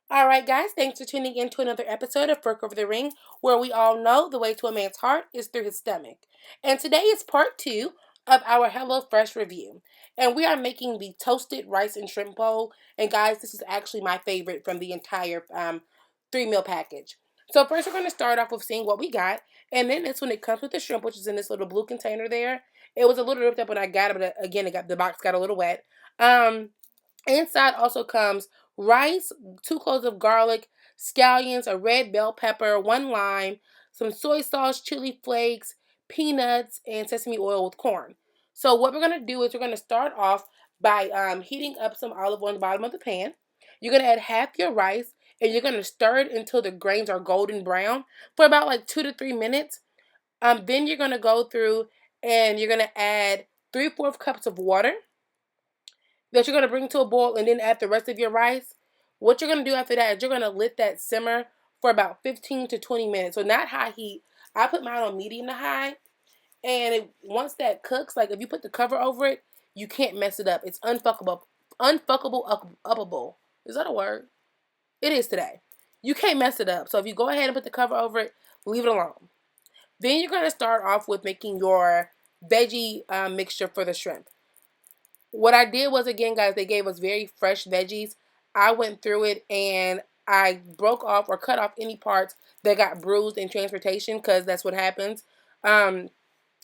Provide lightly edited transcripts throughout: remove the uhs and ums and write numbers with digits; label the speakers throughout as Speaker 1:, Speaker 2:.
Speaker 1: All right, guys, thanks for tuning in to another episode of Fork Over the Ring, where we all know the way to a man's heart is through his stomach. And today is part two of our HelloFresh review. And we are making the toasted rice and shrimp bowl. And guys, this is actually my favorite from the entire 3 meal package. So first we're going to start off with seeing what we got. And then this one, it comes with the shrimp, which is in this little blue container there. It was a little ripped up when I got it, but again, the box got a little wet. Inside also comes rice, 2 cloves of garlic, scallions, a red bell pepper, 1 lime, some soy sauce, chili flakes, peanuts, and sesame oil with corn. So what we're gonna do is we're gonna start off by heating up some olive oil on the bottom of the pan. You're gonna add half your rice and you're gonna stir it until the grains are golden brown for about like 2 to 3 minutes. Then you're gonna go through and you're gonna add 3/4 cups of water that you're going to bring to a boil and then add the rest of your rice. What you're going to do after that is you're going to let that simmer for about 15 to 20 minutes. So not high heat. I put mine on medium to high. And once that cooks, like if you put the cover over it, you can't mess it up. It's unfuckable. Uppable. Is that a word? It is today. You can't mess it up. So if you go ahead and put the cover over it, leave it alone. Then you're going to start off with making your veggie mixture for the shrimp. What I did was, again, guys, they gave us very fresh veggies. I went through it and I broke off or cut off any parts that got bruised in transportation because that's what happens. Um,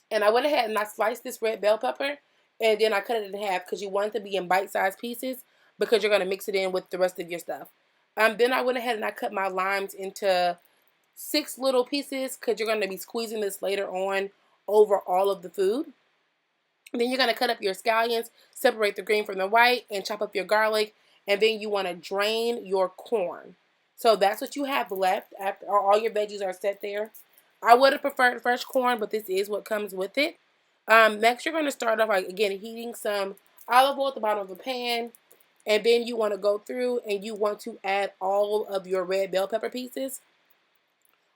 Speaker 1: and I went ahead and I sliced this red bell pepper and then I cut it in half because you want it to be in bite-sized pieces because you're going to mix it in with the rest of your stuff. Then I went ahead and I cut my limes into 6 little pieces because you're going to be squeezing this later on over all of the food. Then you're going to cut up your scallions, separate the green from the white, and chop up your garlic. And then you want to drain your corn. So that's what you have left after all your veggies are set there. I would have preferred fresh corn, but this is what comes with it. Next, you're going to start off, like, again, heating some olive oil at the bottom of the pan. And then you want to go through and you want to add all of your red bell pepper pieces.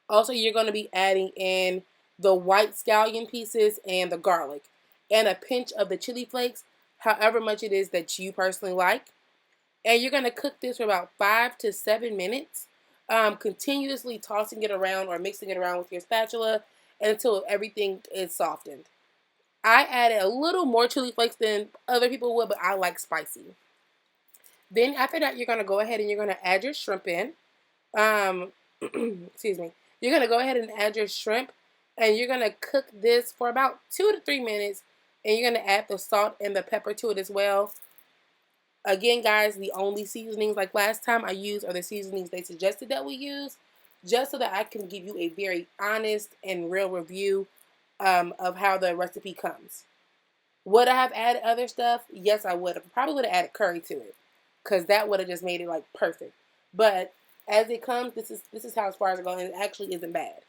Speaker 1: Also, you're going to be adding in the white scallion pieces and the garlic and a pinch of the chili flakes, however much it is that you personally like. And you're going to cook this for about 5 to 7 minutes, continuously tossing it around or mixing it around with your spatula until everything is softened. I added a little more chili flakes than other people would, but I like spicy. Then after that, you're going to go ahead and you're going to add your shrimp in. Excuse me. You're going to go ahead and add your shrimp and you're going to cook this for about 2 to 3 minutes and you're going to add the salt and the pepper to it as well. Again, guys, the only seasonings like last time I used are the seasonings they suggested that we use, just so that I can give you a very honest and real review of how the recipe comes. Would I have added other stuff? Yes, I would have. Probably would have added curry to it, because that would have just made it like perfect. But as it comes, this is how as far as it goes, and it actually isn't bad.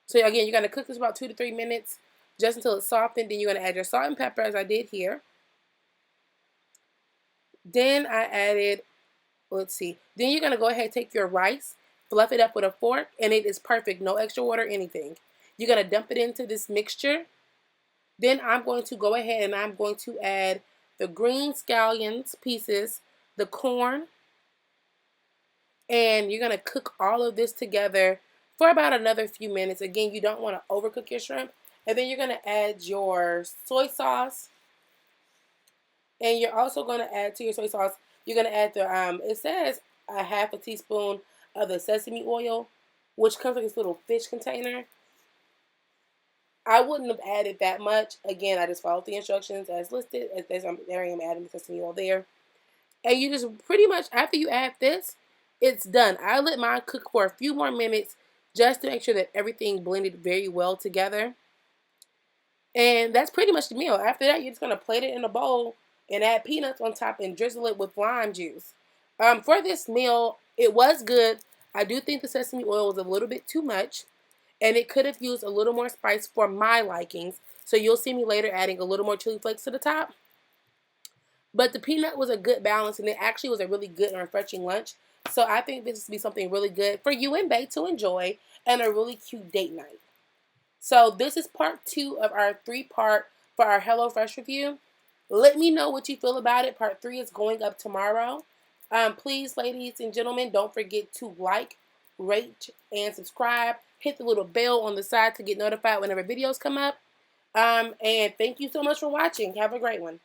Speaker 1: So again, you're gonna cook this about 2 to 3 minutes, just until it's softened. Then you're gonna add your salt and pepper, as I did here. Then I added, let's see. Then you're gonna go ahead and take your rice, fluff it up with a fork, and it is perfect. No extra water, anything. You're gonna dump it into this mixture. Then I'm going to go ahead and I'm going to add the green scallions pieces, the corn, and you're going to cook all of this together for about another few minutes. Again, you don't want to overcook your shrimp. And then you're going to add your soy sauce. And you're also going to add to your soy sauce, you're going to add the, it says a half a teaspoon of the sesame oil, which comes in this little fish container. I wouldn't have added that much. Again, I just followed the instructions as listed. There I am adding the sesame oil there. And you just pretty much, after you add this, it's done. I let mine cook for a few more minutes just to make sure that everything blended very well together. And that's pretty much the meal. After that, you're just going to plate it in a bowl and add peanuts on top and drizzle it with lime juice. For this meal, it was good. I do think the sesame oil was a little bit too much. And it could have used a little more spice for my likings. So you'll see me later adding a little more chili flakes to the top. But the peanut was a good balance, and it actually was a really good and refreshing lunch. So I think this would be something really good for you and Bae to enjoy and a really cute date night. So this is part 2 of our 3-part for our HelloFresh review. Let me know what you feel about it. Part 3 is going up tomorrow. Please, ladies and gentlemen, don't forget to like, rate, and subscribe. Hit the little bell on the side to get notified whenever videos come up. And thank you so much for watching. Have a great one.